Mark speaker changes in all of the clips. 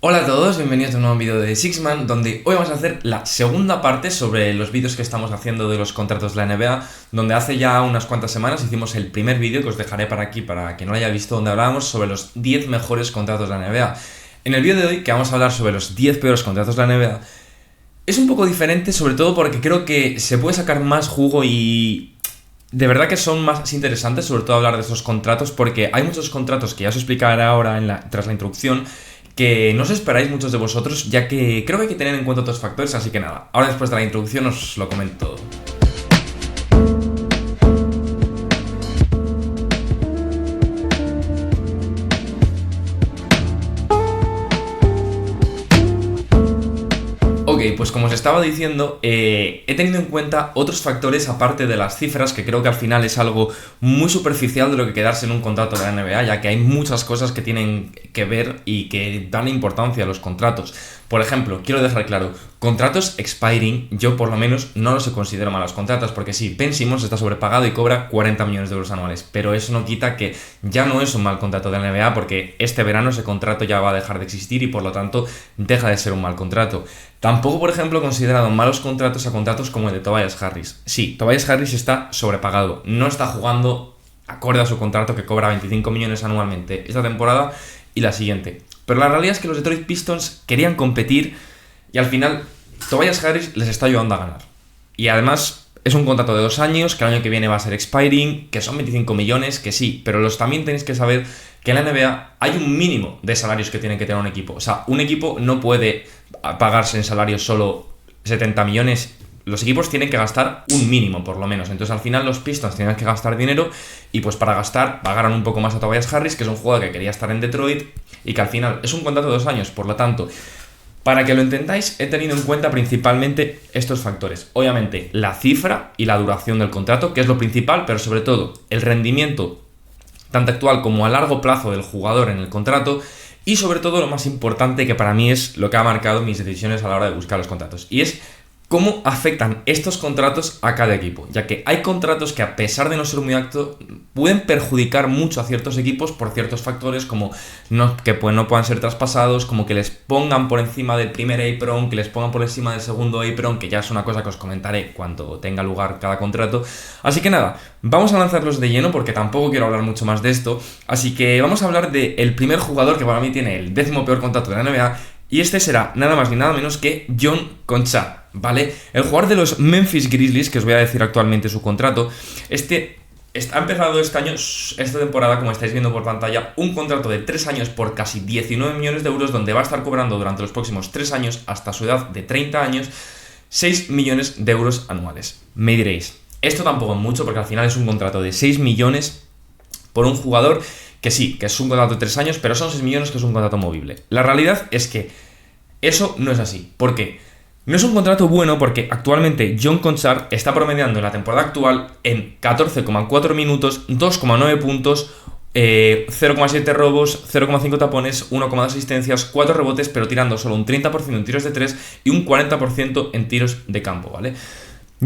Speaker 1: Hola a todos, bienvenidos a un nuevo vídeo de Sixman, donde hoy vamos a hacer la segunda parte sobre los vídeos que estamos haciendo de los contratos de la NBA, donde hace ya unas cuantas semanas hicimos el primer vídeo, que os dejaré para aquí para que no lo haya visto, donde hablábamos sobre los 10 mejores contratos de la NBA. En el vídeo de hoy, que vamos a hablar sobre los 10 peores contratos de la NBA, es un poco diferente, sobre todo porque creo que se puede sacar más jugo y de verdad que son más interesantes, sobre todo hablar de esos contratos, porque hay muchos contratos que ya os explicaré ahora tras la introducción, que no os esperáis muchos de vosotros, ya que creo que hay que tener en cuenta otros factores, así que nada, ahora después de la introducción os lo comento todo. Ok, pues como os estaba diciendo, he tenido en cuenta otros factores aparte de las cifras, que creo que al final es algo muy superficial de lo que quedarse en un contrato de la NBA, ya que hay muchas cosas que tienen que ver y que dan importancia a los contratos. Por ejemplo, quiero dejar claro, contratos expiring, yo por lo menos no los considero malos contratos, porque sí, Ben Simmons está sobrepagado y cobra 40 millones de euros anuales, pero eso no quita que ya no es un mal contrato de la NBA, porque este verano ese contrato ya va a dejar de existir y por lo tanto deja de ser un mal contrato. Tampoco, por ejemplo, he considerado malos contratos a contratos como el de Tobias Harris. Sí, Tobias Harris está sobrepagado, no está jugando acorde a su contrato que cobra 25 millones anualmente esta temporada y la siguiente. Pero la realidad es que los Detroit Pistons querían competir y al final Tobias Harris les está ayudando a ganar. Y además es un contrato de 2 años, que el año que viene va a ser expiring, que son 25 millones, que sí, pero también tenéis que saber que en la NBA hay un mínimo de salarios que tiene que tener un equipo. O sea, un equipo no puede pagarse en salarios solo 70 millones. Los equipos tienen que gastar un mínimo, por lo menos. Entonces, al final, los Pistons tienen que gastar dinero y, pues, para gastar, pagaron un poco más a Tobias Harris, que es un jugador que quería estar en Detroit y que, al final, es un contrato de 2 años. Por lo tanto, para que lo entendáis, he tenido en cuenta principalmente estos factores. Obviamente, la cifra y la duración del contrato, que es lo principal, pero, sobre todo, el rendimiento, tanto actual como a largo plazo del jugador en el contrato. Y, sobre todo, lo más importante, que para mí es lo que ha marcado mis decisiones a la hora de buscar los contratos. Y es cómo afectan estos contratos a cada equipo, ya que hay contratos que, a pesar de no ser muy altos, pueden perjudicar mucho a ciertos equipos por ciertos factores, como que no puedan ser traspasados, como que les pongan por encima del primer apron, que les pongan por encima del segundo apron, que ya es una cosa que os comentaré cuando tenga lugar cada contrato. Así que nada, vamos a lanzarlos de lleno porque tampoco quiero hablar mucho más de esto, así que vamos a hablar del primer jugador que para mí tiene el 10º peor contrato de la NBA. Y este será nada más ni nada menos que John Konchar, ¿vale? El jugador de los Memphis Grizzlies, que os voy a decir actualmente su contrato, ha empezado esta temporada, como estáis viendo por pantalla, un contrato de 3 años por casi 19 millones de euros, donde va a estar cobrando durante los próximos 3 años, hasta su edad de 30 años, 6 millones de euros anuales. Me diréis, esto tampoco es mucho, porque al final es un contrato de 6 millones por un jugador que sí, que es un contrato de 3 años, pero son 6 millones que es un contrato movible. La realidad es que eso no es así. ¿Por qué? No es un contrato bueno porque actualmente John Konchar está promediando en la temporada actual en 14,4 minutos, 2,9 puntos, 0,7 robos, 0,5 tapones, 1,2 asistencias, 4 rebotes, pero tirando solo un 30% en tiros de 3 y un 40% en tiros de campo, ¿vale?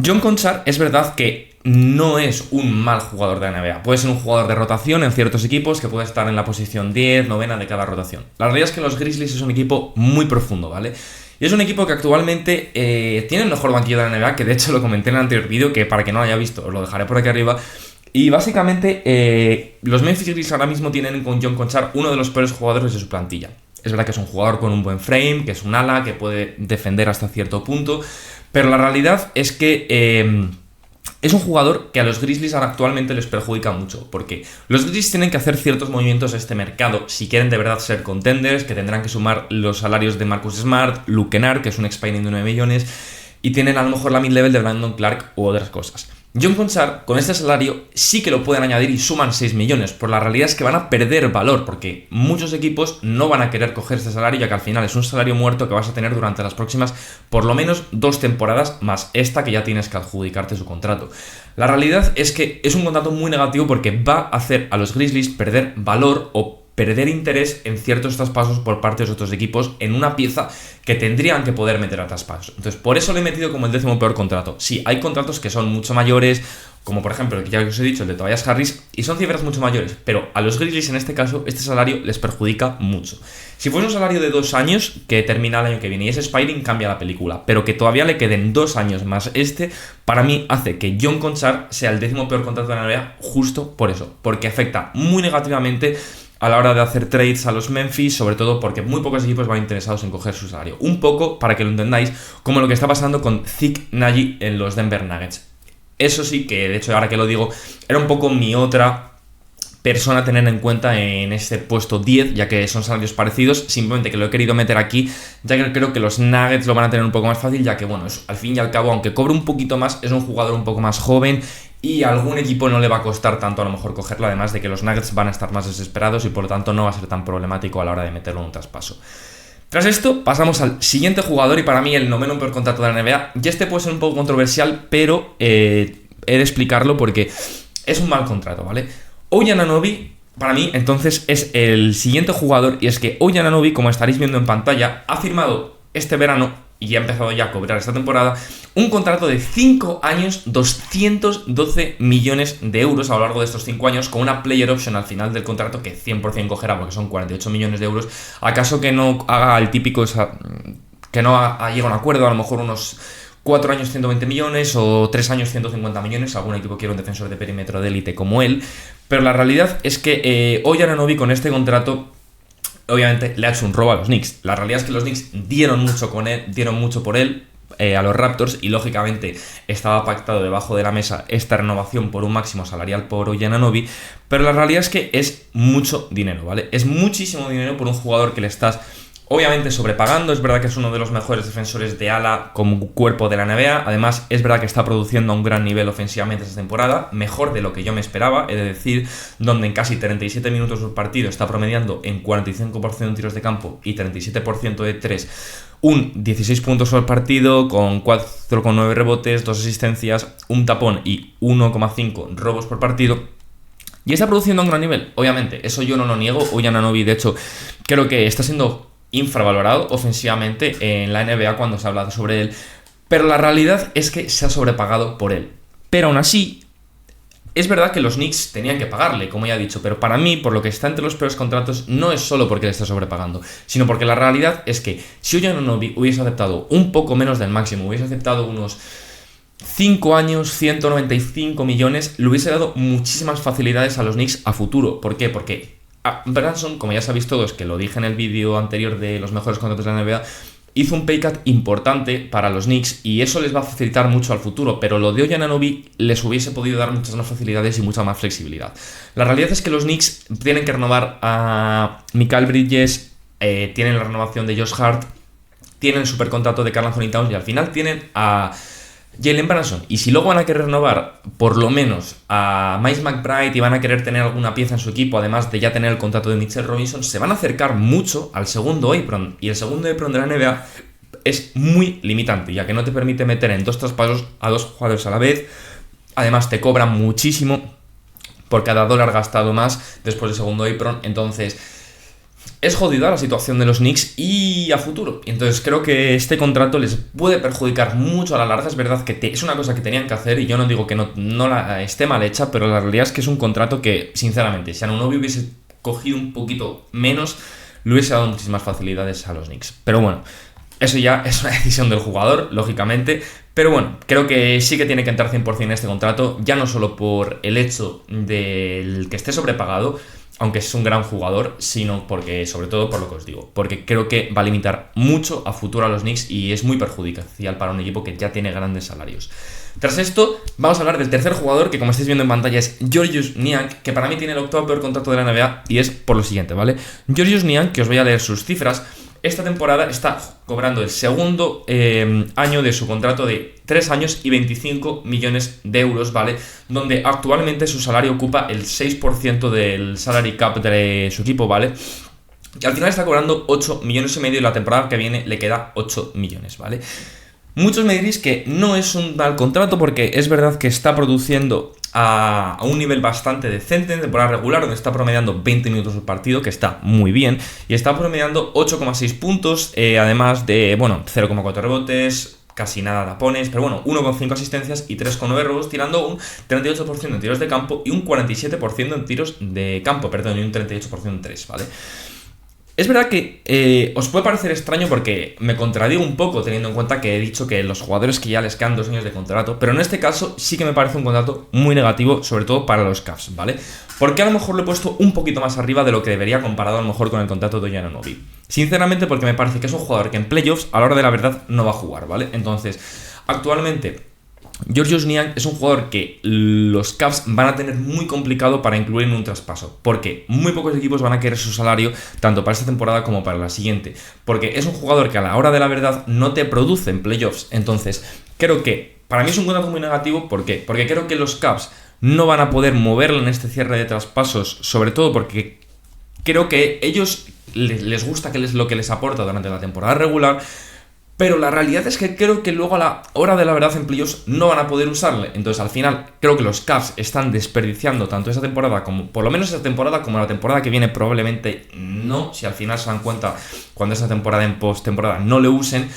Speaker 1: John Konchar es verdad que no es un mal jugador de la NBA. Puede ser un jugador de rotación en ciertos equipos que puede estar en la posición 10, 9 de cada rotación. La realidad es que los Grizzlies es un equipo muy profundo, ¿vale? Y es un equipo que actualmente tiene el mejor banquillo de la NBA, que de hecho lo comenté en el anterior vídeo, que para que no lo haya visto os lo dejaré por aquí arriba. Y básicamente los Memphis Grizzlies ahora mismo tienen con John Konchar uno de los peores jugadores de su plantilla. Es verdad que es un jugador con un buen frame, que es un ala, que puede defender hasta cierto punto, pero la realidad es que es un jugador que a los Grizzlies actualmente les perjudica mucho, porque los Grizzlies tienen que hacer ciertos movimientos a este mercado si quieren de verdad ser contenders, que tendrán que sumar los salarios de Marcus Smart, Luke Kennard, que es un expiring de 9 millones, y tienen a lo mejor la mid-level de Brandon Clark u otras cosas. John Konchar, con este salario, sí que lo pueden añadir y suman 6 millones, pero la realidad es que van a perder valor, porque muchos equipos no van a querer coger este salario, ya que al final es un salario muerto que vas a tener durante las próximas, por lo menos, 2 temporadas, más esta que ya tienes que adjudicarte su contrato. La realidad es que es un contrato muy negativo porque va a hacer a los Grizzlies perder valor o perder interés en ciertos traspasos por parte de otros equipos en una pieza que tendrían que poder meter a traspasos. Entonces, por eso le he metido como el 10º peor contrato. Sí, hay contratos que son mucho mayores, como por ejemplo, ya que os he dicho, el de Tobias Harris, y son cifras mucho mayores, pero a los Grizzlies en este caso, este salario les perjudica mucho. Si fuese un salario de 2 años, que termina el año que viene, y ese expiring cambia la película, pero que todavía le queden 2 años más para mí hace que John Konchar sea el 10º peor contrato de la NBA justo por eso, porque afecta muy negativamente a la hora de hacer trades a los Memphis, sobre todo porque muy pocos equipos van interesados en coger su salario. Un poco, para que lo entendáis, como lo que está pasando con Zeke Nagy en los Denver Nuggets. Eso sí que, de hecho, ahora que lo digo, era un poco mi otra persona a tener en cuenta en este puesto 10, ya que son salarios parecidos, simplemente que lo he querido meter aquí, ya que creo que los Nuggets lo van a tener un poco más fácil, ya que, bueno, al fin y al cabo, aunque cobre un poquito más, es un jugador un poco más joven y a algún equipo no le va a costar tanto a lo mejor cogerlo, además de que los Nuggets van a estar más desesperados y por lo tanto no va a ser tan problemático a la hora de meterlo en un traspaso. Tras esto, pasamos al siguiente jugador y para mí el noveno peor contrato de la NBA. Y este puede ser un poco controversial, pero he de explicarlo porque es un mal contrato, ¿vale? OG Anunoby, para mí, entonces, es el siguiente jugador. Y es que OG Anunoby, como estaréis viendo en pantalla, ha firmado este verano y ha empezado ya a cobrar esta temporada un contrato de 5 años, 212 millones de euros a lo largo de estos 5 años, con una player option al final del contrato que 100% cogerá porque son 48 millones de euros. ¿Acaso que no haga el típico, que no ha llegado a un acuerdo, a lo mejor unos 4 años 120 millones o 3 años 150 millones? Algún equipo quiere un defensor de perímetro de élite como él, pero la realidad es que OG Anunoby con este contrato obviamente le ha hecho un robo a los Knicks. La realidad es que los Knicks dieron mucho por él a los Raptors y lógicamente estaba pactado debajo de la mesa esta renovación por un máximo salarial por OG Anunoby, pero la realidad es que es mucho dinero, ¿vale? Es muchísimo dinero por un jugador que le estás obviamente sobrepagando. Es verdad que es uno de los mejores defensores de ala como cuerpo de la NBA. Además, es verdad que está produciendo a un gran nivel ofensivamente esta temporada, mejor de lo que yo me esperaba, he de decir, donde en casi 37 minutos por partido está promediando en 45% en tiros de campo y 37% de 3, un 16 puntos por partido, con 4,9 rebotes, 2 asistencias, un tapón y 1,5 robos por partido. Y está produciendo a un gran nivel, obviamente, eso yo no lo niego. OG Anunoby, de hecho, creo que está siendo infravalorado ofensivamente en la NBA cuando se habla sobre él, pero la realidad es que se ha sobrepagado por él. Pero aún así, es verdad que los Knicks tenían que pagarle, como ya he dicho, pero para mí, por lo que está entre los peores contratos, no es solo porque le está sobrepagando, sino porque la realidad es que si OG Anunoby hubiese aceptado un poco menos del máximo, hubiese aceptado unos 5 años, 195 millones, le hubiese dado muchísimas facilidades a los Knicks a futuro. ¿Por qué? Porque Branson, como ya sabéis todos, que lo dije en el vídeo anterior de los mejores contratos de la NBA, hizo un pay cut importante para los Knicks y eso les va a facilitar mucho al futuro, pero lo de OG Anunoby les hubiese podido dar muchas más facilidades y mucha más flexibilidad. La realidad es que los Knicks tienen que renovar a Mikal Bridges, tienen la renovación de Josh Hart, tienen el supercontrato de Karl Anthony Towns y al final tienen a Jalen Brunson. Y si luego van a querer renovar por lo menos a Miles McBride y van a querer tener alguna pieza en su equipo, además de ya tener el contrato de Mitchell Robinson, se van a acercar mucho al segundo EPRON. Y el segundo EPRON de la NBA es muy limitante, ya que no te permite meter en 2 traspasos a 2 jugadores a la vez. Además te cobran muchísimo por cada dólar gastado más después del segundo EPRON. Entonces es jodida la situación de los Knicks y a futuro. Entonces creo que este contrato les puede perjudicar mucho a la larga. Es verdad que es una cosa que tenían que hacer y yo no digo que no la esté mal hecha, pero la realidad es que es un contrato que, sinceramente, si Anunoby hubiese cogido un poquito menos, le hubiese dado muchísimas facilidades a los Knicks. Pero bueno, eso ya es una decisión del jugador, lógicamente. Pero bueno, creo que sí que tiene que entrar 100% en este contrato, ya no solo por el hecho del que esté sobrepagado, aunque es un gran jugador, sino porque, sobre todo por lo que os digo, porque creo que va a limitar mucho a futuro a los Knicks y es muy perjudicial para un equipo que ya tiene grandes salarios. Tras esto, vamos a hablar del tercer jugador, que como estáis viendo en pantalla es Georgios Niang, que para mí tiene el 8º peor contrato de la NBA, y es por lo siguiente, ¿vale? Georgios Niang, que os voy a leer sus cifras, esta temporada está cobrando el segundo año de su contrato de 3 años y 25 millones de euros, ¿vale? Donde actualmente su salario ocupa el 6% del salary cap de su equipo, ¿vale? Y al final está cobrando 8 millones y medio y la temporada que viene le queda 8 millones, ¿vale? Muchos me diréis que no es un mal contrato porque es verdad que está produciendo a un nivel bastante decente en temporada regular, donde está promediando 20 minutos por partido, que está muy bien, y está promediando 8,6 puntos, además de, 0,4 rebotes, casi nada tapones, pero 1,5 asistencias y 3,9 robos, tirando un 38% en tiros de campo y un 47% en tiros de campo, y un 38% en 3, ¿vale? Es verdad que os puede parecer extraño porque me contradigo un poco teniendo en cuenta que he dicho que los jugadores que ya les quedan 2 años de contrato, pero en este caso sí que me parece un contrato muy negativo, sobre todo para los Cavs, ¿vale? Porque a lo mejor lo he puesto un poquito más arriba de lo que debería comparado a lo mejor con el contrato de Giannonobi. Sinceramente porque me parece que es un jugador que en playoffs a la hora de la verdad no va a jugar, ¿vale? Entonces, actualmente Georgios Niang es un jugador que los Cavs van a tener muy complicado para incluir en un traspaso, porque muy pocos equipos van a querer su salario tanto para esta temporada como para la siguiente, porque es un jugador que a la hora de la verdad no te produce en playoffs. Entonces creo que para mí es un contrato muy negativo. ¿Por qué? Porque creo que los Cavs no van a poder moverlo en este cierre de traspasos, sobre todo porque creo que ellos les gusta que lo que les aporta durante la temporada regular, pero la realidad es que creo que luego a la hora de la verdad en playoffs no van a poder usarle. Entonces al final creo que los Cavs están desperdiciando tanto esa temporada como, por lo menos esa temporada, como la temporada que viene probablemente no, si al final se dan cuenta cuando esa temporada en postemporada no le usen,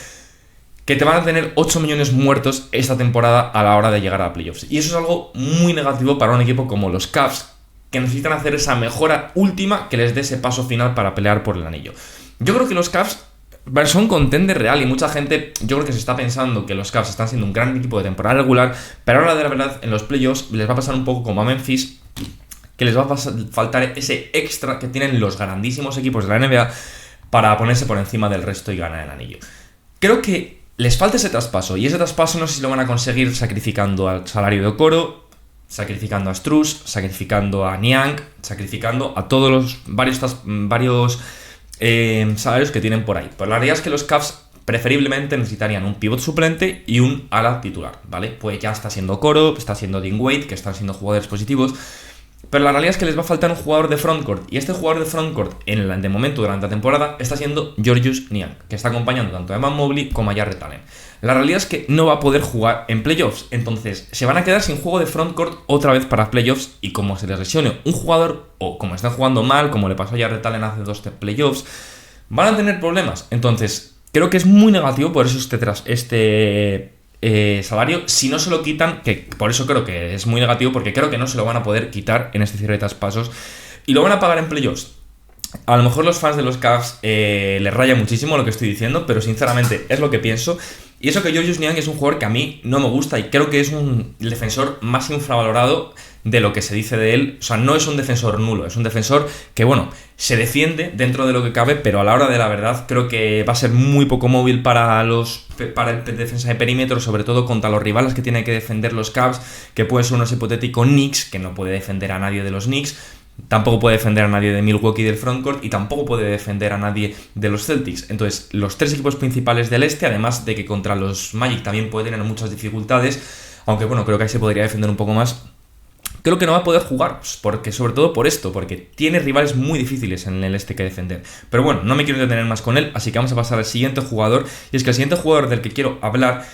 Speaker 1: que te van a tener 8 millones muertos esta temporada a la hora de llegar a playoffs. Y eso es algo muy negativo para un equipo como los Cavs, que necesitan hacer esa mejora última que les dé ese paso final para pelear por el anillo. Yo creo que los Cavs son contender real y mucha gente, yo creo que se está pensando que los Cavs están siendo un gran equipo de temporada regular, pero ahora de la verdad en los playoffs les va a pasar un poco como a Memphis, que les va a faltar ese extra que tienen los grandísimos equipos de la NBA para ponerse por encima del resto y ganar el anillo. Creo que les falta ese traspaso, y ese traspaso no sé si lo van a conseguir sacrificando al salario de Okoro, sacrificando a Strus, sacrificando a Niang, sacrificando a todos los varios salarios que tienen por ahí. Pero la realidad es que los Cavs preferiblemente necesitarían un pivot suplente y un ala titular, ¿vale? Pues ya está siendo Okoro, está siendo Dean Wade, que están siendo jugadores positivos, pero la realidad es que les va a faltar un jugador de frontcourt, y este jugador de frontcourt de momento durante la temporada está siendo Georgios Niang, que está acompañando tanto a Evan Mobley como a Jarrett Allen. La realidad es que no va a poder jugar en playoffs, entonces se van a quedar sin juego de frontcourt otra vez para playoffs, y como se les lesione un jugador, o como están jugando mal, como le pasó a Jarrett Allen hace 2 playoffs, van a tener problemas. Entonces creo que es muy negativo por eso este salario, si no se lo quitan, que por eso creo que es muy negativo, porque creo que no se lo van a poder quitar en este cierre de traspasos y lo van a pagar en playoffs. A lo mejor los fans de los Cavs les raya muchísimo lo que estoy diciendo, pero sinceramente es lo que pienso. Y eso que Georgios Niang es un jugador que a mí no me gusta, y creo que es un defensor más infravalorado de lo que se dice de él. O sea, no es un defensor nulo, es un defensor que, se defiende dentro de lo que cabe, pero a la hora de la verdad creo que va a ser muy poco móvil para el defensa de perímetro, sobre todo contra los rivales que tienen que defender los Cavs, que puede ser unos hipotéticos Knicks, que no puede defender a nadie de los Knicks. Tampoco puede defender a nadie de Milwaukee del frontcourt, y tampoco puede defender a nadie de los Celtics. Entonces, los 3 equipos principales del este, además de que contra los Magic también puede tener muchas dificultades, aunque creo que ahí se podría defender un poco más, creo que no va a poder jugar, porque sobre todo por esto, porque tiene rivales muy difíciles en el este que defender. Pero no me quiero detener más con él, así que vamos a pasar al siguiente jugador, y es que el siguiente jugador del que quiero hablar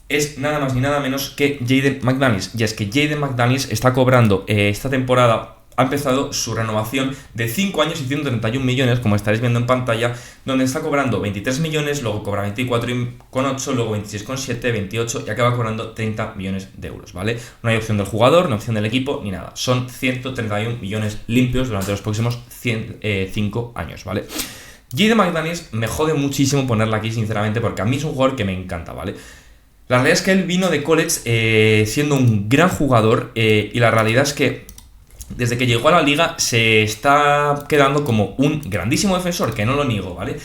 Speaker 1: es nada más ni nada menos que Jaden McDaniels. Y es que Jaden McDaniels está cobrando esta temporada, ha empezado su renovación de 5 años y 131 millones, como estaréis viendo en pantalla, donde está cobrando 23 millones, luego cobra 24,8, luego 26,7, 28 y acaba cobrando 30 millones de euros, ¿vale? No hay opción del jugador, no hay opción del equipo, ni nada. Son 131 millones limpios durante los próximos 5 años, ¿vale? Jaden McDaniels me jode muchísimo ponerla aquí, sinceramente, porque a mí es un jugador que me encanta, ¿vale? La realidad es que él vino de college siendo un gran jugador, y la realidad es que desde que llegó a la liga se está quedando como un grandísimo defensor, que no lo niego, ¿vale?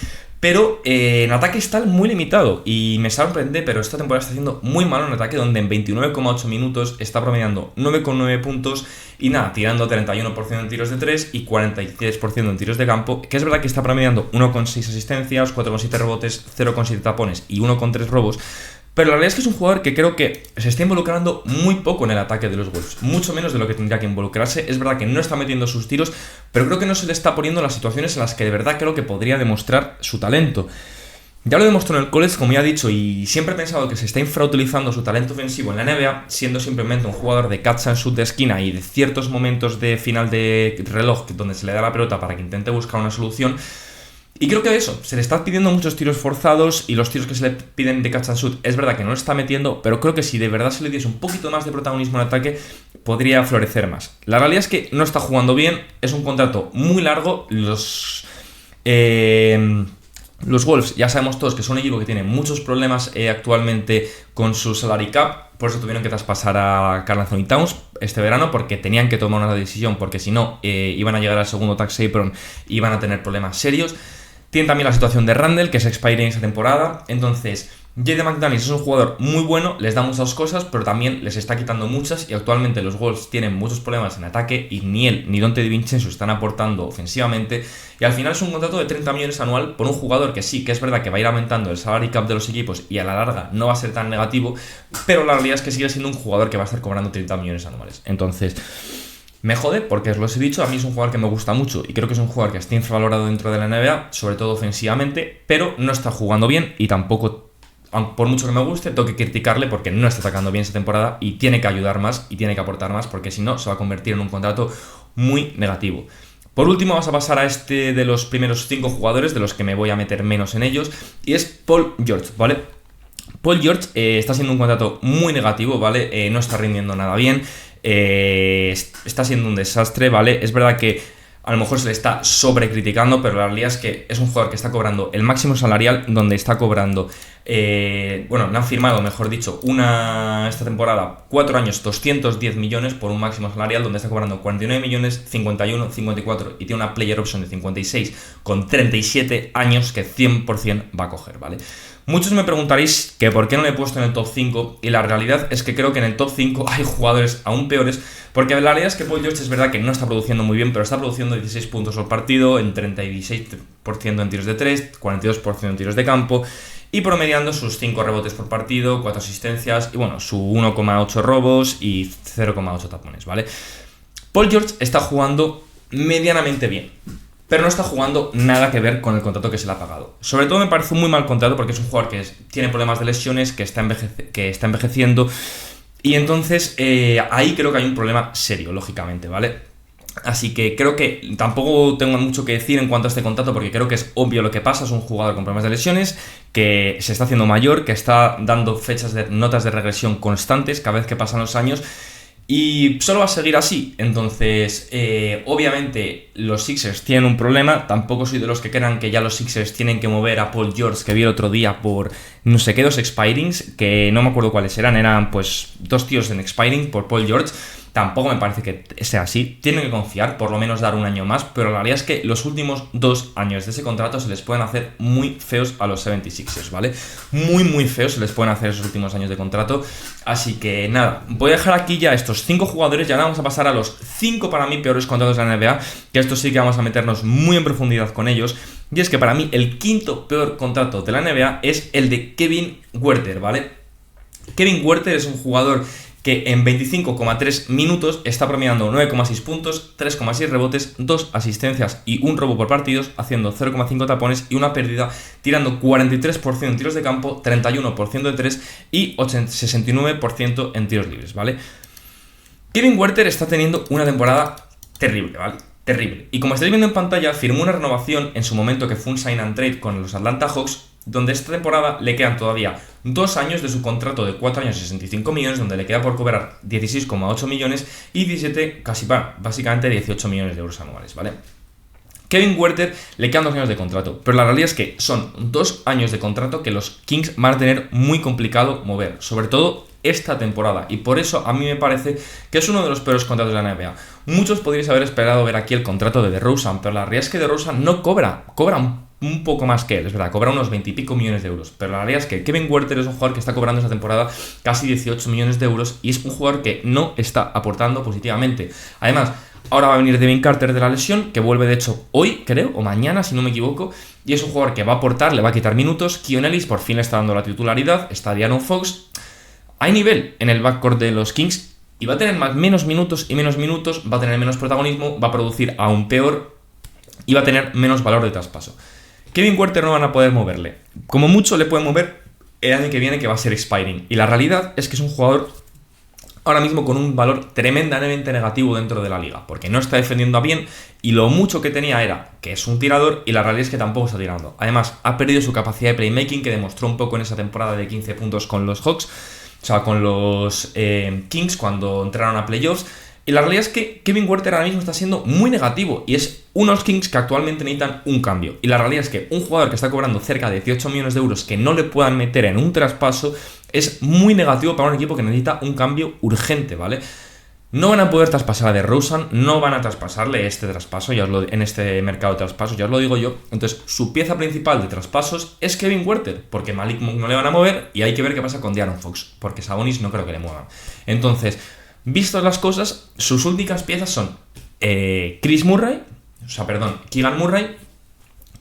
Speaker 1: Pero en ataque está muy limitado, y me sorprende, pero esta temporada está haciendo muy malo en ataque, donde en 29,8 minutos está promediando 9,9 puntos y tirando 31% en tiros de 3 y 43% en tiros de campo, que es verdad que está promediando 1,6 asistencias, 4,7 rebotes, 0,7 tapones y 1,3 robos. Pero la realidad es que es un jugador que creo que se está involucrando muy poco en el ataque de los Wolves, mucho menos de lo que tendría que involucrarse. Es verdad que no está metiendo sus tiros, pero creo que no se le está poniendo en las situaciones en las que de verdad creo que podría demostrar su talento. Ya lo demostró en el college, como ya he dicho, y siempre he pensado que se está infrautilizando su talento ofensivo en la NBA, siendo simplemente un jugador de catch and shoot de esquina y de ciertos momentos de final de reloj donde se le da la pelota para que intente buscar una solución. Y creo que eso, se le está pidiendo muchos tiros forzados y los tiros que se le piden de catch and shoot es verdad que no lo está metiendo, pero creo que si de verdad se le diese un poquito más de protagonismo en ataque, podría florecer más. La realidad es que no está jugando bien, es un contrato muy largo, los Wolves ya sabemos todos que son un equipo que tiene muchos problemas actualmente con su salary cap, por eso tuvieron que traspasar a Karl Anthony Towns este verano, porque tenían que tomar una decisión, porque si no iban a llegar al segundo tax apron y iban a tener problemas serios. Tienen también la situación de Randle, que es expiring esta temporada. Entonces, Jaden McDaniels es un jugador muy bueno, les da muchas cosas, pero también les está quitando muchas. Y actualmente los Wolves tienen muchos problemas en ataque y ni él ni Donte DiVincenzo están aportando ofensivamente. Y al final es un contrato de 30 millones anual por un jugador que sí, que es verdad que va a ir aumentando el salary cap de los equipos y a la larga no va a ser tan negativo, pero la realidad es que sigue siendo un jugador que va a estar cobrando 30 millones anuales. Entonces, me jode porque os lo he dicho, a mí es un jugador que me gusta mucho y creo que es un jugador que está infravalorado dentro de la NBA, sobre todo ofensivamente, pero no está jugando bien y tampoco, por mucho que me guste, tengo que criticarle porque no está atacando bien esta temporada y tiene que ayudar más y tiene que aportar más, porque si no se va a convertir en un contrato muy negativo. Por último vamos a pasar a este de los primeros 5 jugadores, de los que me voy a meter menos en ellos, y es Paul George, ¿vale? Paul George está siendo un contrato muy negativo, ¿vale? No está rindiendo nada bien. Está siendo un desastre, ¿vale? Es verdad que a lo mejor se le está sobrecriticando, pero la realidad es que es un jugador que está cobrando el máximo salarial, donde está cobrando, le han firmado, mejor dicho, esta temporada 4 años, 210 millones por un máximo salarial, donde está cobrando 49 millones, 51, 54 y tiene una player option de 56 con 37 años que 100% va a coger, ¿vale? Muchos me preguntaréis que por qué no le he puesto en el top 5, y la realidad es que creo que en el top 5 hay jugadores aún peores, porque la realidad es que Paul George es verdad que no está produciendo muy bien, pero está produciendo 16 puntos por partido, en 36% en tiros de 3, 42% en tiros de campo, y promediando sus 5 rebotes por partido, 4 asistencias, y bueno, su 1,8 robos y 0,8 tapones, ¿vale? Paul George está jugando medianamente bien, pero no está jugando nada que ver con el contrato que se le ha pagado. Sobre todo me parece un muy mal contrato porque es un jugador que tiene problemas de lesiones, que está envejeciendo, y entonces ahí creo que hay un problema serio, lógicamente, ¿vale? Así que creo que tampoco tengo mucho que decir en cuanto a este contrato, porque creo que es obvio lo que pasa. Es un jugador con problemas de lesiones, que se está haciendo mayor, que está dando notas de regresión constantes cada vez que pasan los años, y solo va a seguir así. Entonces, obviamente los Sixers tienen un problema. Tampoco soy de los que crean que ya los Sixers tienen que mover a Paul George, que vi el otro día por no sé qué, 2 expirings, que no me acuerdo cuáles eran pues 2 tíos en expiring por Paul George. Tampoco me parece que sea así. Tienen que confiar, por lo menos dar un año más, pero la realidad es que los últimos 2 años de ese contrato se les pueden hacer muy feos a los 76ers, ¿vale? Muy, muy feos se les pueden hacer esos últimos años de contrato. Así que nada, voy a dejar aquí ya estos 5 jugadores y ahora vamos a pasar a los 5 para mí peores contratos de la NBA, que esto sí que vamos a meternos muy en profundidad con ellos. Y es que para mí el quinto peor contrato de la NBA es el de Kevin Huerter, ¿vale? Kevin Huerter es un jugador que en 25,3 minutos está promediando 9,6 puntos, 3,6 rebotes, 2 asistencias y 1 robo por partidos, haciendo 0,5 tapones y una pérdida, tirando 43% en tiros de campo, 31% de 3 y 69% en tiros libres, ¿vale? Kevin Huerter está teniendo una temporada terrible, ¿vale? Terrible. Y como estáis viendo en pantalla, firmó una renovación en su momento que fue un sign and trade con los Atlanta Hawks, donde esta temporada le quedan todavía 2 años de su contrato de 4 años y 65 millones, donde le queda por cobrar 16,8 millones y 17, básicamente 18 millones de euros anuales, ¿vale? Kevin Huerter le quedan 2 años de contrato, pero la realidad es que son 2 años de contrato que los Kings van a tener muy complicado mover, sobre todo esta temporada, y por eso a mí me parece que es uno de los peores contratos de la NBA. Muchos podríais haber esperado ver aquí el contrato de DeRozan, pero la realidad es que DeRozan no cobra un poco más que él, es verdad, cobra unos 20 y pico millones de euros, pero la realidad es que Kevin Huerter es un jugador que está cobrando esta temporada casi 18 millones de euros y es un jugador que no está aportando positivamente. Además, ahora va a venir Devin Carter de la lesión, que vuelve de hecho hoy, creo, o mañana, si no me equivoco, y es un jugador que va a aportar, le va a quitar minutos. Keon Ellis por fin le está dando la titularidad, está De'Aaron Fox. Hay nivel en el backcourt de los Kings y va a tener menos minutos, va a tener menos protagonismo, va a producir aún peor y va a tener menos valor de traspaso. Kevin Huerter no van a poder moverle. como mucho le puede mover el año que viene, que va a ser expiring. Y la realidad es que es un jugador ahora mismo con un valor tremendamente negativo dentro de la liga, porque no está defendiendo a bien y lo mucho que tenía era que es un tirador y la realidad es que tampoco está tirando. Además, ha perdido su capacidad de playmaking, que demostró un poco en esa temporada de 15 puntos con los Hawks, o sea, con los Kings cuando entraron a playoffs. Y la realidad es que Kevin Huerter ahora mismo está siendo muy negativo y es unos Kings que actualmente necesitan un cambio. Y la realidad es que un jugador que está cobrando cerca de 18 millones de euros que no le puedan meter en un traspaso es muy negativo para un equipo que necesita un cambio urgente, ¿vale? No van a poder traspasar a DeRozan, no van a traspasarle este traspaso, en este mercado de traspasos, ya os lo digo yo. Entonces, su pieza principal de traspasos es Kevin Huerter, porque Malik Monk no le van a mover y hay que ver qué pasa con De'Aaron Fox, porque Sabonis no creo que le muevan. Entonces, vistas las cosas, sus únicas piezas son Keegan Murray,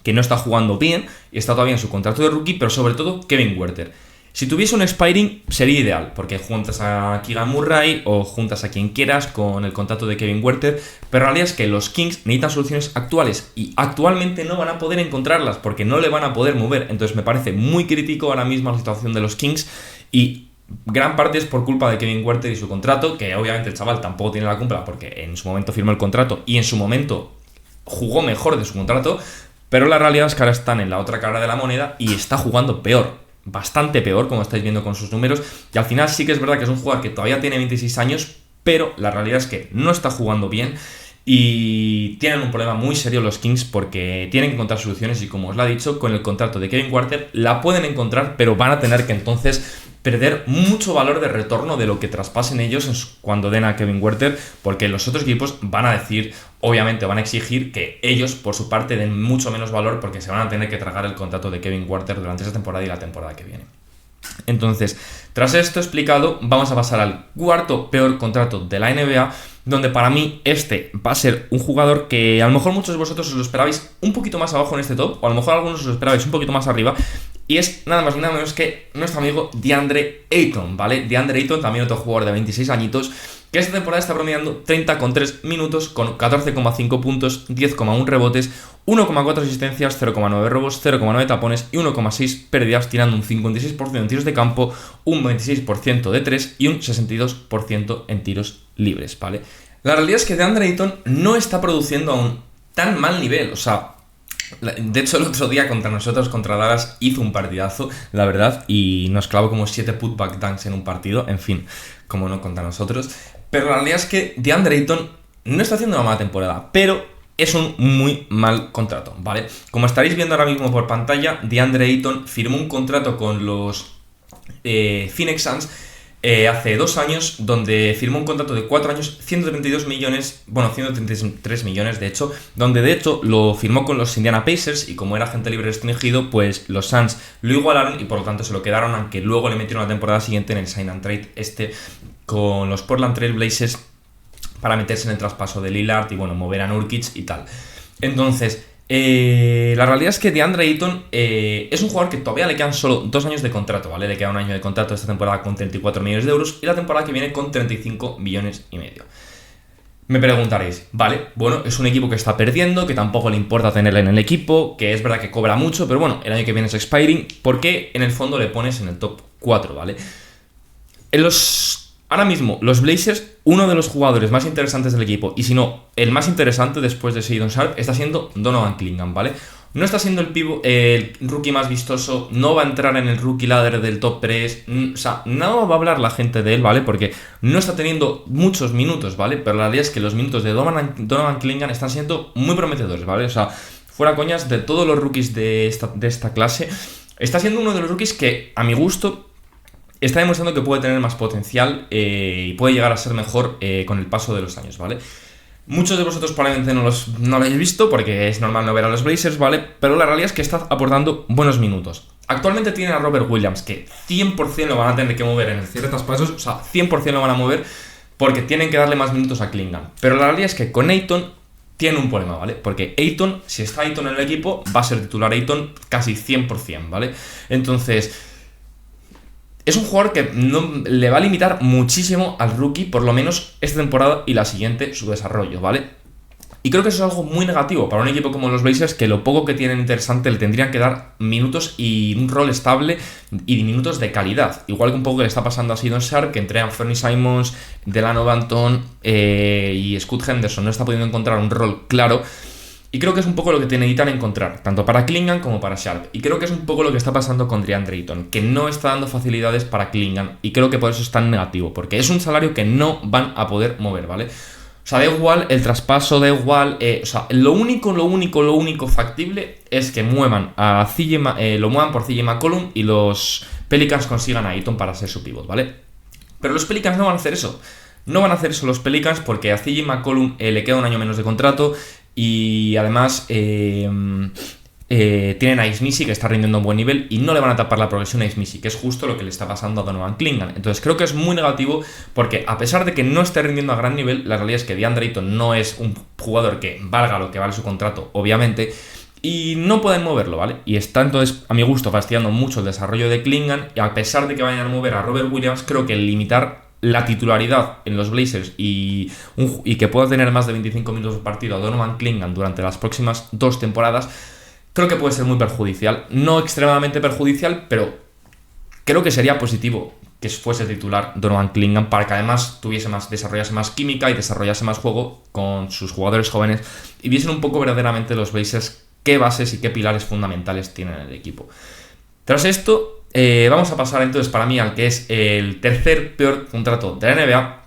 Speaker 1: que no está jugando bien y está todavía en su contrato de rookie, pero sobre todo Kevin Huerter. Si tuviese un expiring sería ideal, porque juntas a Keegan Murray o juntas a quien quieras con el contrato de Kevin Huerter, pero la realidad es que los Kings necesitan soluciones actuales y actualmente no van a poder encontrarlas porque no le van a poder mover. Entonces me parece muy crítico ahora mismo la situación de los Kings y gran parte es por culpa de Kevin Huerter y su contrato, que obviamente el chaval tampoco tiene la culpa porque en su momento firmó el contrato y en su momento jugó mejor de su contrato, pero la realidad es que ahora están en la otra cara de la moneda y está jugando peor. Bastante peor, como estáis viendo con sus números, y al final sí que es verdad que es un jugador que todavía tiene 26 años, pero la realidad es que no está jugando bien y tienen un problema muy serio los Kings porque tienen que encontrar soluciones y, como os lo he dicho, con el contrato de Kevin Huerter la pueden encontrar, pero van a tener que entonces perder mucho valor de retorno de lo que traspasen ellos cuando den a Kevin Huerter, porque los otros equipos van a decir, obviamente van a exigir que ellos por su parte den mucho menos valor porque se van a tener que tragar el contrato de Kevin Huerter durante esa temporada y la temporada que viene. Entonces, tras esto explicado, vamos a pasar al cuarto peor contrato de la NBA, donde para mí este va a ser un jugador que a lo mejor muchos de vosotros os lo esperabais un poquito más abajo en este top, o a lo mejor algunos os lo esperabais un poquito más arriba, y es nada más y nada menos que nuestro amigo DeAndre Ayton, ¿vale? DeAndre Ayton, también otro jugador de 26 añitos, que esta temporada está promediando 30,3 minutos con 14,5 puntos, 10,1 rebotes, 1,4 asistencias, 0,9 robos, 0,9 tapones y 1,6 pérdidas, tirando un 56% en tiros de campo, un 26% de 3 y un 62% en tiros libres, ¿vale? La realidad es que DeAndre Ayton no está produciendo a un tan mal nivel, o sea, de hecho el otro día contra nosotros, contra Dallas, hizo un partidazo, la verdad, y nos clavó como 7 putback dunks en un partido, en fin, como no contra nosotros. Pero la realidad es que DeAndre Ayton no está haciendo una mala temporada, pero es un muy mal contrato, ¿vale? Como estaréis viendo ahora mismo por pantalla, DeAndre Ayton firmó un contrato con los Phoenix Suns hace 2 años, donde firmó un contrato de 4 años, 132 millones, bueno, 133 millones de hecho, donde de hecho lo firmó con los Indiana Pacers y como era agente libre restringido, pues los Suns lo igualaron y por lo tanto se lo quedaron, aunque luego le metieron la temporada siguiente en el sign and trade con los Portland Trail Blazers para meterse en el traspaso de Lillard y bueno, mover a Nurkic y tal. Entonces, la realidad es que DeAndre Ayton es un jugador que todavía le quedan solo 2 años de contrato, ¿vale? Le queda un año de contrato esta temporada con 34 millones de euros y la temporada que viene con 35 millones y medio. Me preguntaréis, vale, bueno, es un equipo que está perdiendo, que tampoco le importa tenerle en el equipo, que es verdad que cobra mucho, pero bueno, el año que viene es expiring, ¿por qué en el fondo le pones en el top 4, ¿vale? Ahora mismo, los Blazers, uno de los jugadores más interesantes del equipo, y si no, el más interesante después de Shedon Sharpe, está siendo Donovan Clingan, ¿vale? No está siendo el rookie más vistoso, no va a entrar en el rookie ladder del top 3, o sea, no va a hablar la gente de él, ¿vale? Porque no está teniendo muchos minutos, ¿vale? Pero la realidad es que los minutos de Donovan Clingan están siendo muy prometedores, ¿vale? O sea, fuera coñas, de todos los rookies de esta clase, está siendo uno de los rookies que, a mi gusto, está demostrando que puede tener más potencial y puede llegar a ser mejor con el paso de los años, ¿vale? Muchos de vosotros probablemente no lo hayáis visto porque es normal no ver a los Blazers, ¿vale? Pero la realidad es que está aportando buenos minutos. Actualmente tiene a Robert Williams, que 100% lo van a tener que mover en el cierre de traspasos, o sea, 100% lo van a mover porque tienen que darle más minutos a Clingan. Pero la realidad es que con Ayton tiene un problema, ¿vale? Porque Ayton, si está Ayton en el equipo, va a ser titular Ayton casi 100%, ¿vale? Entonces, es un jugador que no, le va a limitar muchísimo al rookie, por lo menos esta temporada y la siguiente, su desarrollo, ¿vale? Y creo que eso es algo muy negativo para un equipo como los Blazers, que lo poco que tienen interesante le tendrían que dar minutos y un rol estable y minutos de calidad. Igual que un poco que le está pasando a Shedon Sharpe, que entre Anthony Simons, Delano Banton y Scoot Henderson no está pudiendo encontrar un rol claro. Y creo que es un poco lo que necesitan encontrar, tanto para Clingan como para Sharpe. Y creo que es un poco lo que está pasando con DeAndre Ayton, que no está dando facilidades para Clingan. Y creo que por eso es tan negativo, porque es un salario que no van a poder mover, ¿vale? O sea, da igual el traspaso, da igual... o sea, lo único factible es que muevan a lo muevan por CJ McCollum y los Pelicans consigan a Ayton para ser su pivot, ¿vale? Pero los Pelicans no van a hacer eso. No van a hacer eso los Pelicans porque a CJ McCollum le queda un año menos de contrato y además... tienen a Ismisi, que está rindiendo a un buen nivel, y no le van a tapar la progresión a Ismisi, que es justo lo que le está pasando a Donovan Clingan. Entonces creo que es muy negativo porque, a pesar de que no esté rindiendo a gran nivel, la realidad es que DeAndre Ayton no es un jugador que valga lo que vale su contrato, obviamente, y no pueden moverlo, ¿vale? Y está entonces, a mi gusto, fastidiando mucho el desarrollo de Clingan, y a pesar de que vayan a mover a Robert Williams, creo que limitar la titularidad en los Blazers y que pueda tener más de 25 minutos de partido a Donovan Clingan durante las próximas 2 temporadas, creo que puede ser muy perjudicial. No extremadamente perjudicial, pero creo que sería positivo que fuese titular Donovan Clingan para que además desarrollase más química y desarrollase más juego con sus jugadores jóvenes y viesen un poco verdaderamente los Blazers qué bases y qué pilares fundamentales tienen en el equipo. Tras esto, vamos a pasar entonces para mí al que es el tercer peor contrato de la NBA,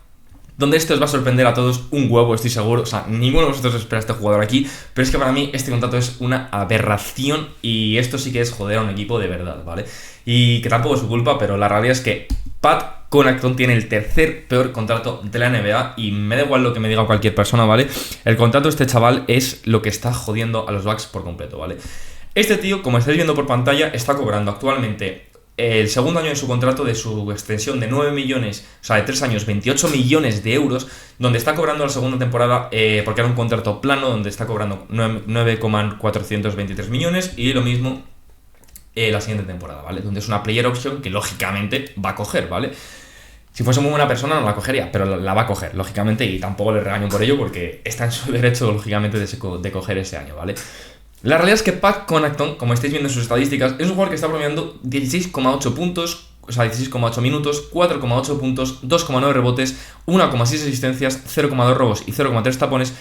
Speaker 1: donde esto os va a sorprender a todos un huevo, estoy seguro. O sea, ninguno de vosotros espera a este jugador aquí, pero es que para mí este contrato es una aberración y esto sí que es joder a un equipo de verdad, ¿vale? Y que tampoco es su culpa, pero la realidad es que Pat Connaughton tiene el tercer peor contrato de la NBA y me da igual lo que me diga cualquier persona, ¿vale? El contrato de este chaval es lo que está jodiendo a los Bucks por completo, ¿vale? Este tío, como estáis viendo por pantalla, está cobrando actualmente el segundo año de su contrato, de su extensión de 9 millones, o sea, de 3 años, 28 millones de euros, donde está cobrando la segunda temporada, porque era un contrato plano, donde está cobrando 9,423 millones, y lo mismo la siguiente temporada, ¿vale? Donde es una player option que lógicamente va a coger, ¿vale? Si fuese muy buena persona no la cogería, pero la va a coger, lógicamente, y tampoco le regaño por ello, porque está en su derecho, lógicamente, de coger ese año, ¿vale? La realidad es que Pat Connaughton, como estáis viendo en sus estadísticas, es un jugador que está promediando 16,8 puntos, o sea, 16,8 minutos, 4,8 puntos, 2,9 rebotes, 1,6 asistencias, 0,2 robos y 0,3 tapones,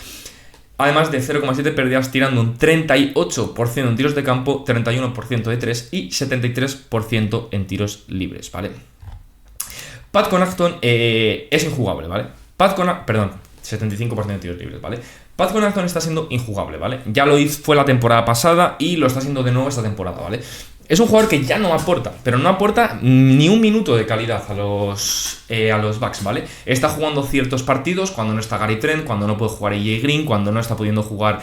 Speaker 1: además de 0,7 pérdidas, tirando un 38% en tiros de campo, 31% de 3 y 73% en tiros libres, ¿vale? Pat Connaughton es injugable, ¿vale? 75% de tiros libres, ¿vale? Pat Connaughton está siendo injugable, ¿vale? Ya lo fue la temporada pasada y lo está haciendo de nuevo esta temporada, ¿vale? Es un jugador que ya no aporta, pero no aporta ni un minuto de calidad a los Bucks, ¿vale? Está jugando ciertos partidos cuando no está Gary Trent, cuando no puede jugar AJ Green, cuando no está pudiendo jugar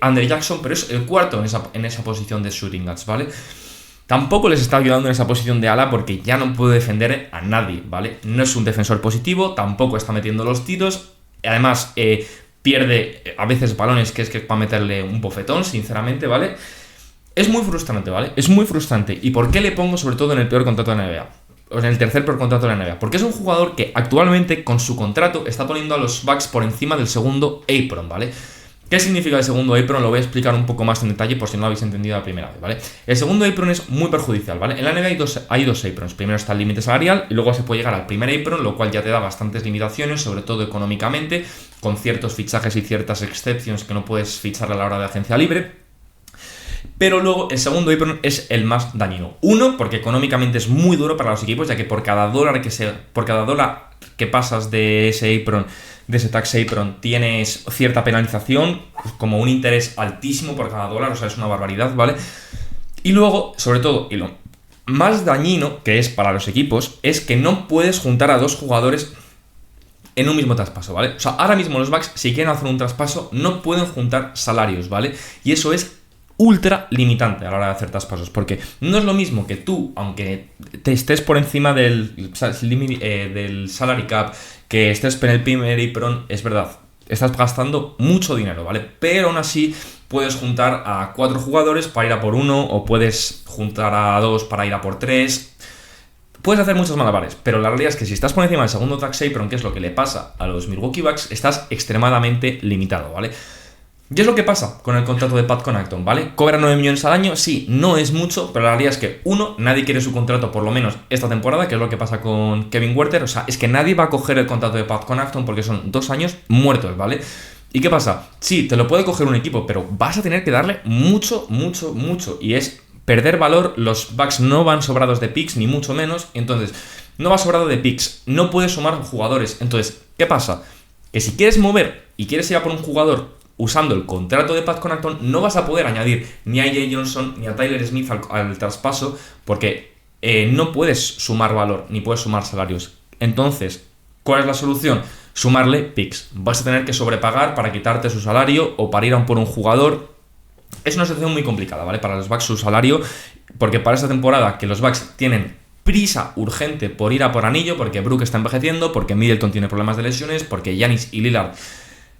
Speaker 1: Andre Jackson, pero es el cuarto en esa posición de shooting guards, ¿vale? Tampoco les está ayudando en esa posición de ala porque ya no puede defender a nadie, ¿vale? No es un defensor positivo, tampoco está metiendo los tiros, además pierde a veces balones que es que para meterle un bofetón, sinceramente, ¿vale? Es muy frustrante, ¿vale? Es muy frustrante. ¿Y por qué le pongo sobre todo en el peor contrato de la NBA? O en el tercer peor contrato de la NBA. Porque es un jugador que actualmente con su contrato está poniendo a los Bucks por encima del segundo apron, ¿vale? ¿Qué significa el segundo apron? Lo voy a explicar un poco más en detalle por si no lo habéis entendido la primera vez, ¿vale? El segundo apron es muy perjudicial, ¿vale? En la NBA hay dos aprons. Primero está el límite salarial y luego se puede llegar al primer apron, lo cual ya te da bastantes limitaciones, sobre todo económicamente, con ciertos fichajes y ciertas exceptions que no puedes fichar a la hora de agencia libre. Pero luego el segundo apron es el más dañino. Uno, porque económicamente es muy duro para los equipos, ya que por cada dólar que pasas de ese apron, de ese tax apron, tienes cierta penalización, como un interés altísimo por cada dólar, o sea, es una barbaridad, ¿vale? Y luego, sobre todo, y lo más dañino que es para los equipos, es que no puedes juntar a dos jugadores en un mismo traspaso, ¿vale? O sea, ahora mismo los Bucks, si quieren hacer un traspaso, no pueden juntar salarios, ¿vale? Y eso es ultra limitante a la hora de hacer traspasos, porque no es lo mismo que tú, aunque te estés por encima del salary cap, que estés en el primer apron, es verdad, estás gastando mucho dinero, ¿vale? Pero aún así puedes juntar a 4 jugadores para ir a por uno, o puedes juntar a 2 para ir a por 3. Puedes hacer muchos malabares, pero la realidad es que si estás por encima del segundo tax apron, que es lo que le pasa a los Milwaukee Bucks, estás extremadamente limitado, ¿vale? Y es lo que pasa con el contrato de Pat Connaughton, ¿vale? Cobra 9 millones al año, sí, no es mucho, pero la realidad es que, uno, nadie quiere su contrato por lo menos esta temporada, que es lo que pasa con Kevin Huerter, o sea, es que nadie va a coger el contrato de Pat Connaughton porque son 2 años muertos, ¿vale? ¿Y qué pasa? Sí, te lo puede coger un equipo, pero vas a tener que darle mucho, mucho, mucho, y es perder valor. Los Bucks no van sobrados de picks, ni mucho menos, entonces, no va sobrado de picks, no puedes sumar jugadores, entonces, ¿qué pasa? Que si quieres mover y quieres ir a por un jugador usando el contrato de Pat Connaughton, no vas a poder añadir ni a AJ Johnson ni a Tyler Smith al traspaso, porque no puedes sumar valor ni puedes sumar salarios. Entonces, ¿cuál es la solución? Sumarle picks. Vas a tener que sobrepagar para quitarte su salario o para ir a por un jugador. Es una situación muy complicada, ¿vale? Para los Bucks su salario, porque para esta temporada que los Bucks tienen prisa urgente por ir a por anillo, porque Brook está envejeciendo, porque Middleton tiene problemas de lesiones, porque Giannis y Lillard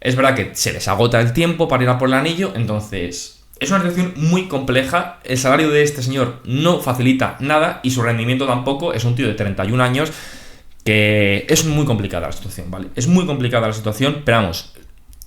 Speaker 1: es verdad que se les agota el tiempo para ir a por el anillo, entonces es una situación muy compleja. El salario de este señor no facilita nada y su rendimiento tampoco. Es un tío de 31 años que es muy complicada la situación, ¿vale? Es muy complicada la situación, pero vamos,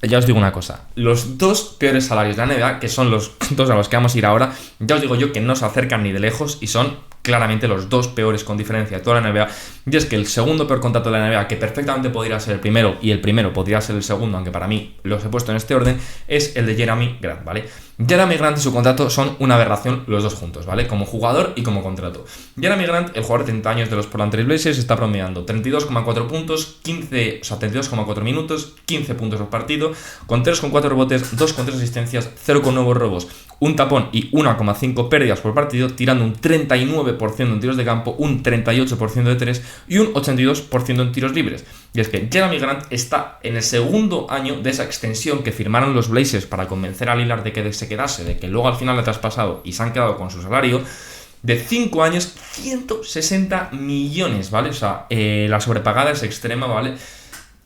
Speaker 1: ya os digo una cosa. Los dos peores salarios de la NBA, que son los dos a los que vamos a ir ahora, ya os digo yo que no se acercan ni de lejos y son claramente los dos peores con diferencia de toda la NBA. Y es que el segundo peor contrato de la NBA, que perfectamente podría ser el primero y el primero podría ser el segundo, aunque para mí los he puesto en este orden, es el de Jerami Grant, ¿vale? Jerami Grant y su contrato son una aberración los dos juntos, ¿vale? Como jugador y como contrato. Jerami Grant, el jugador de 30 años de los Portland Trail Blazers, está promediando 32,4 puntos, 32,4 minutos, 15 puntos por partido, con 3,4 rebotes, 2,3 asistencias, 0,9 robos, un tapón y 1,5 pérdidas por partido, tirando un 39% en tiros de campo, un 38% de 3 y un 82% en tiros libres. Y es que Jerami Grant está en el segundo año de esa extensión que firmaron los Blazers para convencer a Lillard de que se quedase, de que luego al final le traspasado y se han quedado con su salario de 5 años, 160 millones, ¿vale? O sea, la sobrepagada es extrema, ¿vale?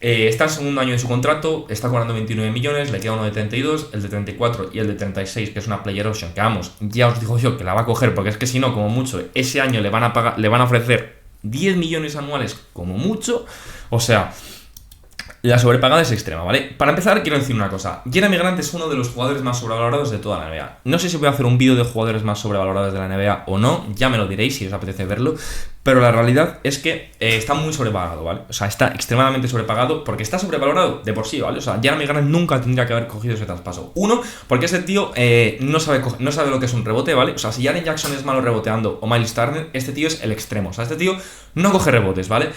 Speaker 1: Está en el segundo año de su contrato, está cobrando 29 millones, le queda uno de 32, el de 34 y el de 36, que es una player option, que vamos, ya os digo yo que la va a coger, porque es que si no, como mucho, ese año le van a ofrecer 10 millones anuales como mucho. O sea, la sobrepagada es extrema, ¿vale? Para empezar, quiero decir una cosa. Jerami Grant es uno de los jugadores más sobrevalorados de toda la NBA. No sé si voy a hacer un vídeo de jugadores más sobrevalorados de la NBA o no, ya me lo diréis si os apetece verlo, pero la realidad es que está muy sobrevalorado, ¿vale? O sea, está extremadamente sobrepagado porque está sobrevalorado de por sí, ¿vale? O sea, Jerami Grant nunca tendría que haber cogido ese traspaso. Uno, porque ese tío no sabe lo que es un rebote, ¿vale? O sea, si Jaren Jackson es malo reboteando o Miles Turner, este tío es el extremo. O sea, este tío no coge rebotes, ¿vale?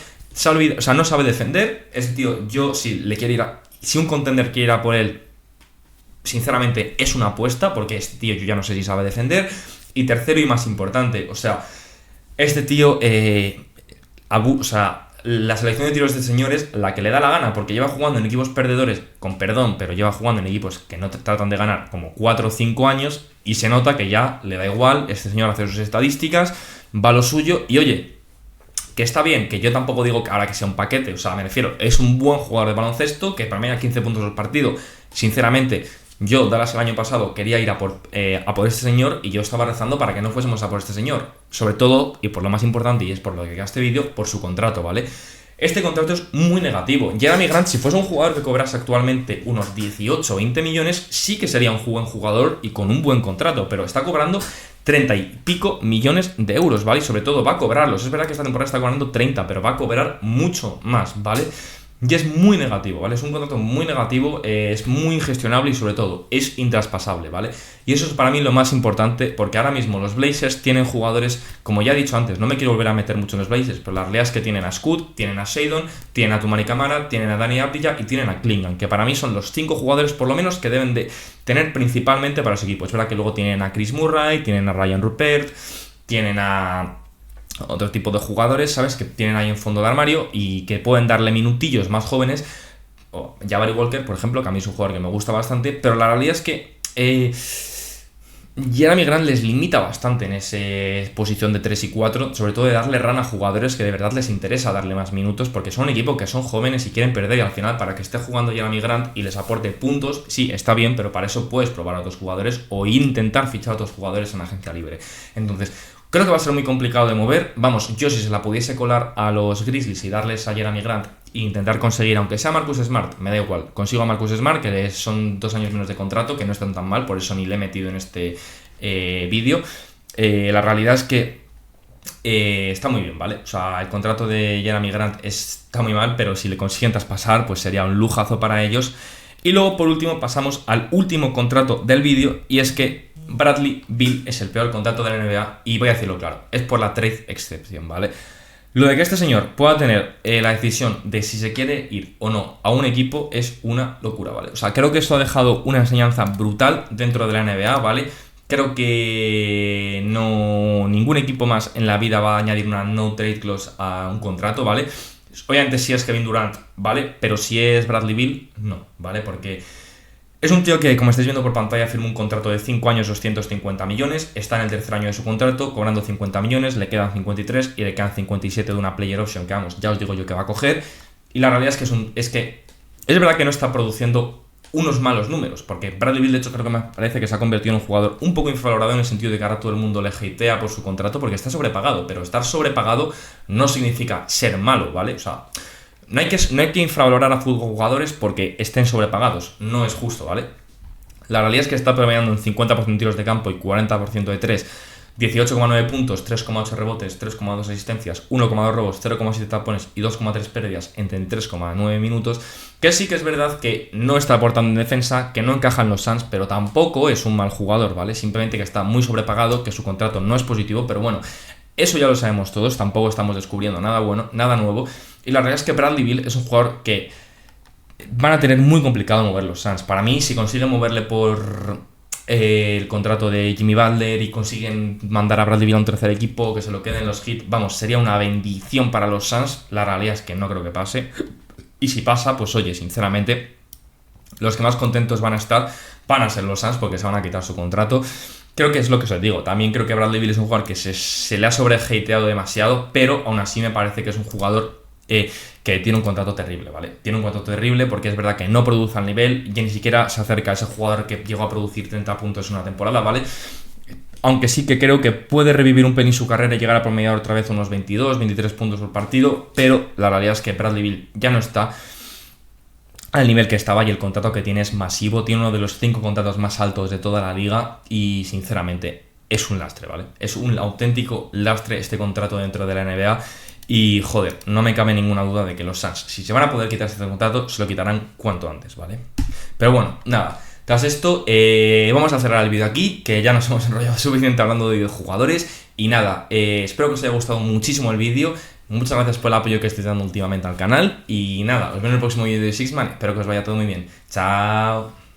Speaker 1: No sabe defender. Este tío, yo si un contender quiere ir a por él, sinceramente es una apuesta, porque este tío yo ya no sé si sabe defender. Y tercero y más importante, o sea, este tío la selección de tiros de este señor es la que le da la gana, porque lleva jugando en equipos perdedores, con perdón, pero lleva jugando en equipos que no tratan de ganar como 4 o 5 años, y se nota que ya le da igual. Este señor hace sus estadísticas, va a lo suyo, y oye, que está bien, que yo tampoco digo que ahora que sea un paquete, o sea, me refiero, es un buen jugador de baloncesto, que para mí a 15 puntos por partido, sinceramente, yo, Dallas el año pasado, quería ir a por este señor, y yo estaba rezando para que no fuésemos a por este señor, sobre todo, y por lo más importante, y es por lo que queda este vídeo, por su contrato, ¿vale? Este contrato es muy negativo. Jerami Grant, si fuese un jugador que cobrase actualmente unos 18 o 20 millones, sí que sería un buen jugador y con un buen contrato, pero está cobrando 30 y pico millones de euros, ¿vale? Y sobre todo va a cobrarlos. Es verdad que esta temporada está cobrando 30, pero va a cobrar mucho más, ¿vale? Y es muy negativo, ¿vale? Es un contrato muy negativo, es muy ingestionable y sobre todo es intraspasable, ¿vale? Y eso es para mí lo más importante, porque ahora mismo los Blazers tienen jugadores, como ya he dicho antes, no me quiero volver a meter mucho en los Blazers, pero la realidad es que tienen a Scoot, tienen a Shadon, tienen a Toumani Camara, tienen a Danny Avdija y tienen a Klingon, que para mí son los 5 jugadores por lo menos que deben de tener principalmente para su equipo. Es verdad que luego tienen a Chris Murray, tienen a Ryan Rupert, tienen a otro tipo de jugadores, ¿sabes? Que tienen ahí en fondo de armario y que pueden darle minutillos más jóvenes. O Jabari Walker, por ejemplo, que a mí es un jugador que me gusta bastante, pero la realidad es que Jerami Grant les limita bastante en esa posición de 3 y 4, sobre todo de darle run a jugadores que de verdad les interesa darle más minutos, porque son un equipo que son jóvenes y quieren perder, y al final para que esté jugando Jerami Grant y les aporte puntos, sí, está bien, pero para eso puedes probar a otros jugadores o intentar fichar a otros jugadores en agencia libre. Entonces, Creo que va a ser muy complicado de mover. Vamos, yo si se la pudiese colar a los Grizzlies y darles a Jerami Grant e intentar conseguir, aunque sea Marcus Smart, me da igual. Consigo a Marcus Smart, que son 2 años menos de contrato, que no están tan mal, por eso ni le he metido en este vídeo. La realidad es que está muy bien, ¿vale? O sea, el contrato de Jerami Grant está muy mal, pero si le consiguen traspasar, pues sería un lujazo para ellos. Y luego, por último, pasamos al último contrato del vídeo, y es que Bradley Beal es el peor contrato de la NBA, y voy a decirlo claro, es por la trade exception, ¿vale? Lo de que este señor pueda tener la decisión de si se quiere ir o no a un equipo es una locura, ¿vale? O sea, creo que esto ha dejado una enseñanza brutal dentro de la NBA, ¿vale? Creo que ningún equipo más en la vida va a añadir una no trade clause a un contrato, ¿vale? Obviamente si es Kevin Durant, ¿vale? Pero si es Bradley Beal, no, ¿vale? Porque es un tío que, como estáis viendo por pantalla, firma un contrato de 5 años, 250 millones, está en el tercer año de su contrato, cobrando 50 millones, le quedan 53 y le quedan 57 de una player option que, vamos, ya os digo yo que va a coger. Y la realidad es que es verdad que no está produciendo unos malos números, porque Bradley Beal, de hecho, creo que me parece que se ha convertido en un jugador un poco infravalorado en el sentido de que ahora todo el mundo le hatea por su contrato porque está sobrepagado, pero estar sobrepagado no significa ser malo, ¿vale? O sea, no hay que infravalorar a jugadores porque estén sobrepagados, no es justo, ¿vale? La realidad es que está promediando un 50% de tiros de campo y 40% de 3, 18,9 puntos, 3,8 rebotes, 3,2 asistencias, 1,2 robos, 0,7 tapones y 2,3 pérdidas en 3,9 minutos, que sí que es verdad que no está aportando en defensa, que no encaja en los Suns, pero tampoco es un mal jugador, ¿vale? Simplemente que está muy sobrepagado, que su contrato no es positivo, pero bueno, eso ya lo sabemos todos, tampoco estamos descubriendo nada bueno, nada nuevo, y la realidad es que Bradley Beal es un jugador que van a tener muy complicado mover los Suns. Para mí, si consiguen moverle por el contrato de Jimmy Butler y consiguen mandar a Bradley Beal a un tercer equipo, que se lo queden los Heat, vamos, sería una bendición para los Suns. La realidad es que no creo que pase. Y si pasa, pues oye, sinceramente, los que más contentos van a estar van a ser los Suns porque se van a quitar su contrato. Creo que es lo que os digo. También creo que Bradley Beal es un jugador que se le ha sobre-hateado demasiado, pero aún así me parece que es un jugador que tiene un contrato terrible, ¿vale? Tiene un contrato terrible porque es verdad que no produce al nivel y ni siquiera se acerca a ese jugador que llegó a producir 30 puntos en una temporada, ¿vale? Aunque sí que creo que puede revivir un pelín su carrera y llegar a promediar otra vez unos 22, 23 puntos por partido, pero la realidad es que Bradley Beal ya no está al nivel que estaba y el contrato que tiene es masivo, tiene uno de los 5 contratos más altos de toda la liga y sinceramente es un lastre, ¿vale? Es un auténtico lastre este contrato dentro de la NBA. Y joder, no me cabe ninguna duda de que los Suns, si se van a poder quitar este contrato, se lo quitarán cuanto antes, ¿vale? Pero bueno, nada, tras esto vamos a cerrar el vídeo aquí, que ya nos hemos enrollado suficiente hablando de videojugadores. Y nada, espero que os haya gustado muchísimo el vídeo. Muchas gracias por el apoyo que estáis dando últimamente al canal. Y nada, os veo en el próximo vídeo de Sixman. Espero que os vaya todo muy bien. Chao.